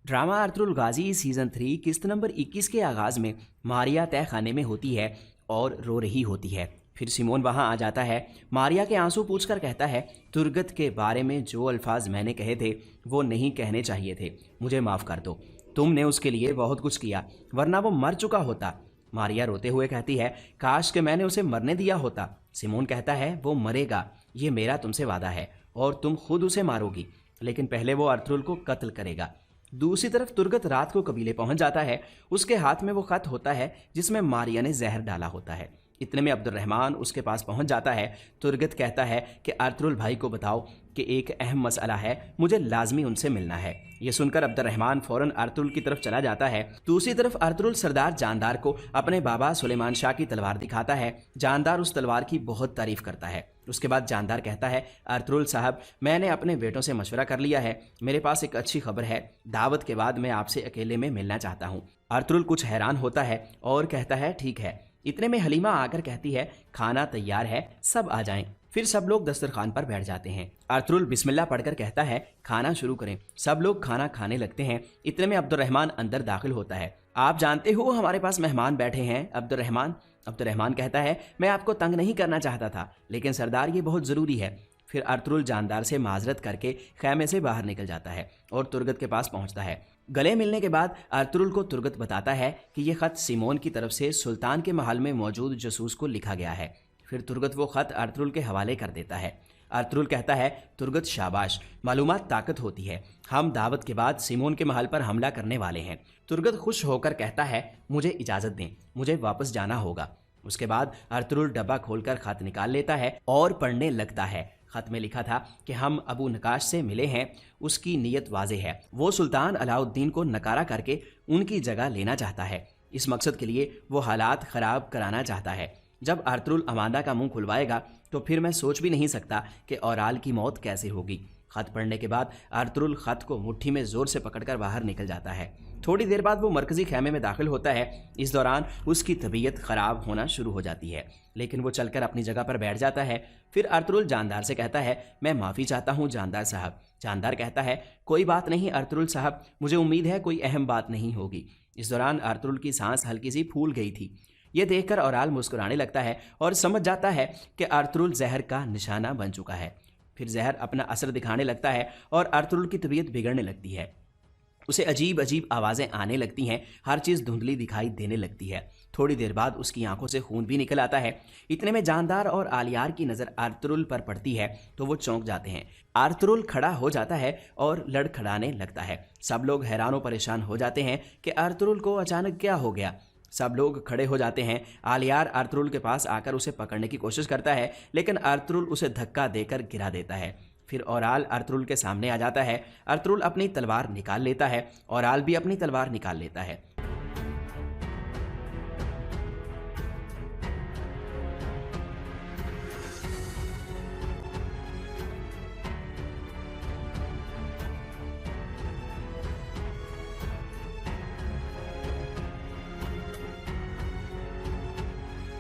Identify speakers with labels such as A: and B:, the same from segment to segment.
A: Drama Ertugrul गाजी सीजन 3 किस्त नंबर 21 के आगाज में मारिया तय खाने में होती है और रो रही होती है। फिर सिमोन वहां आ जाता है। मारिया के आंसू पूछकर कहता है, तुरगत के बारे में जो अल्फाज मैंने कहे थे वो नहीं कहने चाहिए थे, मुझे माफ़ कर दो। तुमने उसके लिए बहुत कुछ किया, वरना वो मर चुका होता। मारिया रोते हुए कहती है, काश कि मैंने उसे मरने दिया होता। सिमोन कहता है, वो मरेगा, ये मेरा तुमसे वादा है और तुम खुद उसे मारोगी, लेकिन पहले वो अर्तुगरुल को कत्ल करेगा। दूसरी तरफ तुरगत रात को कबीले पहुंच जाता है। उसके हाथ में वो खत होता है जिसमें मारिया ने जहर डाला होता है। इतने में अब्दुर्रहमान उसके पास पहुंच जाता है। तुरगत कहता है कि अर्तुगरुल भाई को बताओ कि एक अहम मसला है, मुझे लाजमी उनसे मिलना है। यह सुनकर अब्दुर्रहमान फौरन अर्तुगरुल की तरफ चला जाता है। दूसरी तरफ अर्तुगरुल सरदार जानदार को अपने बाबा सुलेमान शाह की तलवार दिखाता है। जानदार उस तलवार की बहुत तारीफ करता है। उसके बाद जानदार कहता है, अर्तुगरुल साहब, मैंने अपने बेटों से मशवरा कर लिया है, मेरे पास एक अच्छी खबर है, दावत के बाद मैं आपसे अकेले में मिलना चाहता हूँ। अर्तुगरुल कुछ हैरान होता है और कहता है, ठीक है। इतने में हलीमा आकर कहती है, खाना तैयार है, सब आ जाएं। फिर सब लोग दस्तरखान पर बैठ जाते हैं। अर्तुगरुल बिस्मिल्लाह पढ़कर कहता है, खाना शुरू करें। सब लोग खाना खाने लगते हैं। इतने में अब्दुर्रहमान अंदर दाखिल होता है। आप जानते हो हमारे पास मेहमान बैठे हैं अब्दुर्रहमान। अब्दुर्रहमान कहता है, मैं आपको तंग नहीं करना चाहता था, लेकिन सरदार ये बहुत ज़रूरी है। फिर अर्तुगरुल जानदार से माजरत करके खैमे से बाहर निकल जाता है और तुरगत के पास पहुंचता है। गले मिलने के बाद अर्तुगरुल को तुरगत बताता है कि यह खत सिमोन की तरफ से सुल्तान के महल में मौजूद जसूस को लिखा गया है। फिर तुरगत वो खत अर्तुगरुल के हवाले कर देता है। अर्तुगरुल कहता है, तुरगत शाबाश, मालूमात ताकत होती है, हम दावत के बाद सिमोन के महल पर हमला करने वाले हैं। तुरगत खुश होकर कहता है, मुझे इजाज़त दें, मुझे वापस जाना होगा। उसके बाद अर्तुगरुल डब्बा खोलकर खत निकाल लेता है और पढ़ने लगता है। खत में लिखा था कि हम अबू नकाश से मिले हैं, उसकी नीयत वाजे है, वो सुल्तान अलाउद्दीन को नकारा करके उनकी जगह लेना चाहता है। इस मकसद के लिए वो हालात ख़राब कराना चाहता है। जब अर्तुगरुल अमांदा का मुंह खुलवाएगा तो फिर मैं सोच भी नहीं सकता कि औराल की मौत कैसे होगी। खत पढ़ने के बाद अर्तुगरुल खत को मुट्ठी में ज़ोर से पकड़कर बाहर निकल जाता है। थोड़ी देर बाद वो मरकज़ी खैमे में दाखिल होता है। इस दौरान उसकी तबीयत ख़राब होना शुरू हो जाती है, लेकिन वो चलकर अपनी जगह पर बैठ जाता है। फिर अर्तुगरुल जानदार से कहता है, मैं माफ़ी चाहता हूँ जानदार साहब। जानदार कहता है, कोई बात नहीं अर्तुगरुल साहब, मुझे उम्मीद है कोई अहम बात नहीं होगी। इस दौरान अर्तुगरुल की सांस हल्की सी फूल गई थी। ये देखकर औराल मुस्कुराने लगता है और समझ जाता है कि अर्तुगरुल जहर का निशाना बन चुका है। फिर जहर अपना असर दिखाने लगता है और अर्तुगरुल की तबीयत बिगड़ने लगती है। उसे अजीब अजीब आवाज़ें आने लगती हैं, हर चीज़ धुंधली दिखाई देने लगती है। थोड़ी देर बाद उसकी आंखों से खून भी निकल आता है। इतने में जानदार और आलियार की नज़र अर्तुगरुल पर पड़ती है तो वो चौंक जाते हैं। अर्तुगरुल खड़ा हो जाता है और लड़खड़ाने लगता है। सब लोग हैरान और परेशान हो जाते हैं कि अर्तुगरुल को अचानक क्या हो गया। सब लोग खड़े हो जाते हैं। आलियार अर्तुगरुल के पास आकर उसे पकड़ने की कोशिश करता है, लेकिन अर्तुगरुल उसे धक्का देकर गिरा देता है। फिर औराल अर्तुगरुल के सामने आ जाता है। अर्तुगरुल अपनी तलवार निकाल लेता है, औराल भी अपनी तलवार निकाल लेता है।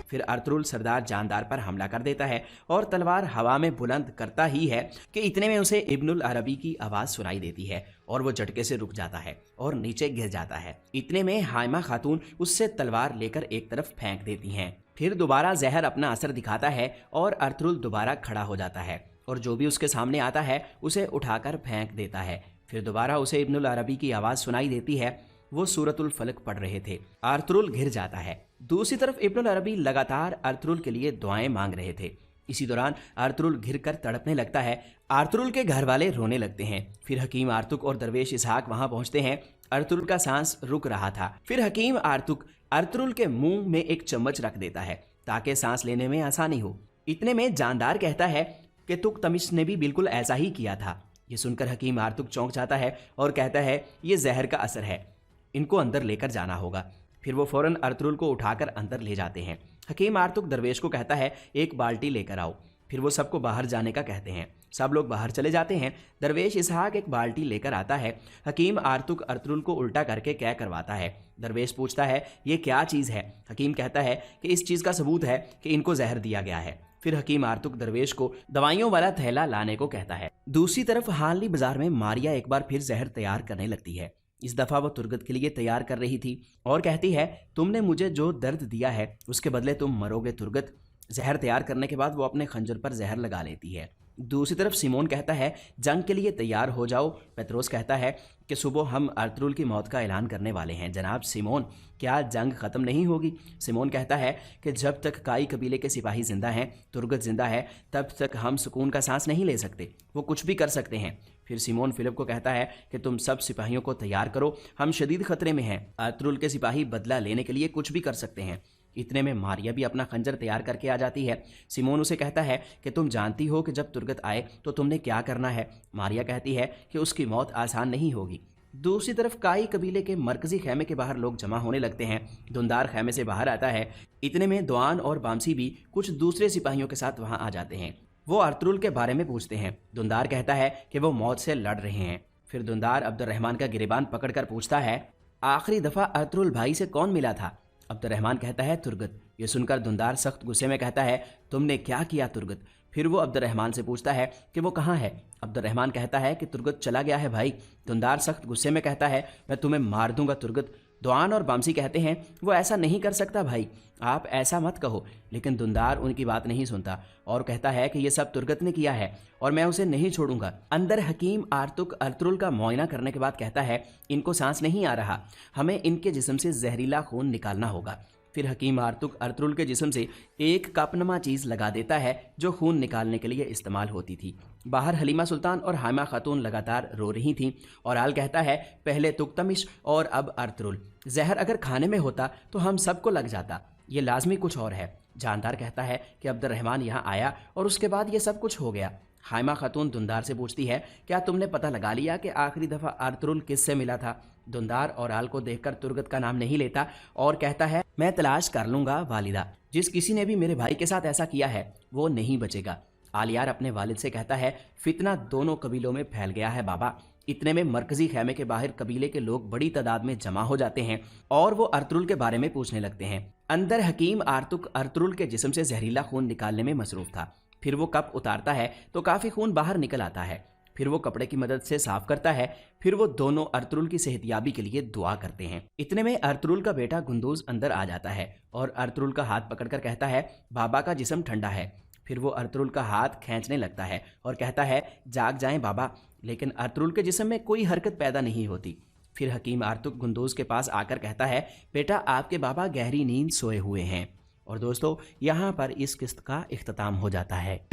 A: फिर अर्तुगरुल सरदार जानदार पर हमला कर देता है और तलवार हवा में बुलंद करता ही है कि इतने में उसे इब्नुल अरबी की आवाज़ सुनाई देती है और वो झटके से रुक जाता है और नीचे गिर जाता है। इतने में हाइमा खातून उससे तलवार लेकर एक तरफ फेंक देती हैं। फिर दोबारा जहर अपना असर दिखाता है और अर्तुगरुल दोबारा खड़ा हो जाता है और जो भी उसके सामने आता है उसे उठाकर फेंक देता है। फिर दोबारा उसे इब्नुल अरबी की आवाज़ सुनाई देती है। वो सूरतुल फलक पढ़ रहे थे। अर्तुगरुल घिर जाता है। दूसरी तरफ इब्नुल अरबी लगातार अर्तुगरुल के लिए दुआएं मांग रहे थे। इसी दौरान अर्तुगरुल घिर कर तड़पने लगता है। अर्तुगरुल के घर वाले रोने लगते हैं। फिर हकीम आर्तुक और दरवेश इसहाक वहां पहुंचते हैं। अर्तुगरुल का सांस रुक रहा था। फिर हकीम आर्तुक अर्तुगरुल के मुंह में एक चम्मच रख देता है ताकि सांस लेने में आसानी हो। इतने में जानदार कहता है कि तुकतमिश ने भी बिल्कुल ऐसा ही किया था। ये सुनकर हकीम आर्तुक चौंक जाता है और कहता है, ये जहर का असर है, इनको अंदर लेकर जाना होगा। फिर वो फौरन अर्तुगरुल को उठाकर अंदर ले जाते हैं। हकीम आर्तुक दरवेश को कहता है, एक बाल्टी लेकर आओ। फिर वो सबको बाहर जाने का कहते हैं। सब लोग बाहर चले जाते हैं। दरवेश इसहाक एक बाल्टी लेकर आता है। हकीम आर्तुक अर्तुगरुल को उल्टा करके क्या करवाता है। दरवेश पूछता है, ये क्या चीज़ है। हकीम कहता है कि इस चीज़ का सबूत है कि इनको जहर दिया गया है। फिर हकीम आर्तुक दरवेश को दवाइयों वाला थैला लाने को कहता है। दूसरी तरफ हानली बाजार में मारिया एक बार फिर जहर तैयार करने लगती है। इस दफ़ा वो तुर्गत के लिए तैयार कर रही थी और कहती है, तुमने मुझे जो दर्द दिया है उसके बदले तुम मरोगे तुर्गत। जहर तैयार करने के बाद वो अपने खंजर पर जहर लगा लेती है। दूसरी तरफ सिमोन कहता है, जंग के लिए तैयार हो जाओ। पेत्रोस कहता है कि सुबह हम अर्तुरुल की मौत का ऐलान करने वाले हैं। जनाब सिमोन, क्या जंग ख़त्म नहीं होगी? सिमोन कहता है कि जब तक काई कबीले के सिपाही जिंदा हैं, तुर्गत जिंदा है, तब तक हम सुकून का सांस नहीं ले सकते। वो कुछ भी कर सकते हैं। फिर सिमोन फिलिप को कहता है कि तुम सब सिपाहियों को तैयार करो, हम शदीद खतरे में हैं। अर्तुरुल के सिपाही बदला लेने के लिए कुछ भी कर सकते हैं। इतने में मारिया भी अपना खंजर तैयार करके आ जाती है। सिमोन उसे कहता है कि तुम जानती हो कि जब तुर्गत आए तो तुमने क्या करना है। मारिया कहती है कि उसकी मौत आसान नहीं होगी। दूसरी तरफ काई कबीले के मरकजी खैमे के बाहर लोग जमा होने लगते हैं। दुंदार खैमे से बाहर आता है। इतने में दुआन और बामसी भी कुछ दूसरे सिपाहियों के साथ वहां आ जाते हैं। वो अर्तुरुल के बारे में पूछते हैं। दुंदार कहता है कि वो मौत से लड़ रहे हैं। फिर दुंदार अब्दुर्रहमान का गिरेबान पकड़कर पूछता है, आखिरी दफा अर्तुरुल भाई से कौन मिला था? अब्दुर्रहमान कहता है, तुर्गत। ये सुनकर दुंदार सख्त गुस्से में कहता है, तुमने क्या किया तुर्गत? फिर वो अब्दुर्रहमान से पूछता है कि वो कहाँ है। अब्दुर्रहमान कहता है कि तुर्गत चला गया है भाई। दुंदार सख्त गुस्से में कहता है, मैं तुम्हें मार दूंगा तुर्गत। दुआन और बामसी कहते हैं, वो ऐसा नहीं कर सकता भाई, आप ऐसा मत कहो। लेकिन दुंदार उनकी बात नहीं सुनता और कहता है कि ये सब तुर्गत ने किया है और मैं उसे नहीं छोड़ूंगा। अंदर हकीम आर्तुक अर्तुरुल का मुआयना करने के बाद कहता है, इनको सांस नहीं आ रहा, हमें इनके जिस्म से जहरीला खून निकालना होगा। फिर हकीम आर्तुक अर्तुरुल के जिस्म से एक कपनुमा चीज़ लगा देता है जो खून निकालने के लिए इस्तेमाल होती थी। बाहर हलीमा सुल्तान और हाइमा खातून लगातार रो रही थीं और आल कहता है, पहले तुक्तमिश और अब अर्तुरुल। जहर अगर खाने में होता तो हम सबको लग जाता, ये लाजमी कुछ और है। जानदार कहता है कि अब्दुर्रहमान यहाँ आया और उसके बाद ये सब कुछ हो गया। हाइमा खातून दुंदार से पूछती है, क्या तुमने पता लगा लिया कि आखिरी दफ़ा अर्तुरुल किससे मिला था? दुंदार और आल को देखकर तुर्गत का नाम नहीं लेता और कहता है, मैं तलाश कर लूँगा वालिदा। जिस किसी ने भी मेरे भाई के साथ ऐसा किया है वो नहीं बचेगा। आलियार अपने वालिद से कहता है, फितना दोनों कबीलों में फैल गया है बाबा। इतने में मरकजी खैमे के बाहर कबीले के लोग बड़ी तादाद में जमा हो जाते हैं और वो अर्तुरुल के बारे में पूछने लगते हैं। अंदर हकीम आर्तुक अर्तुरुल के जिस्म से जहरीला खून निकालने में मसरूफ था। फिर वो कप उतारता है तो काफ़ी खून बाहर निकल आता है। फिर वो कपड़े की मदद से साफ करता है। फिर वो दोनों अर्तुरुल की सेहतयाबी के लिए दुआ करते हैं। इतने में अर्तुरुल का बेटा गुंदूज अंदर आ जाता है और अर्तुरुल का हाथ पकड़कर कहता है, बाबा का जिस्म ठंडा है। फिर वो अर्तुरुल का हाथ खींचने लगता है और कहता है, जाग जाएं बाबा। लेकिन अर्तुरुल के जिस्म में कोई हरकत पैदा नहीं होती। फिर हकीम आर्तुक गुंदूज के पास आकर कहता है, बेटा आपके बाबा गहरी नींद सोए हुए हैं। और दोस्तों, यहाँ पर इस किस्त का इख्तिताम हो जाता है।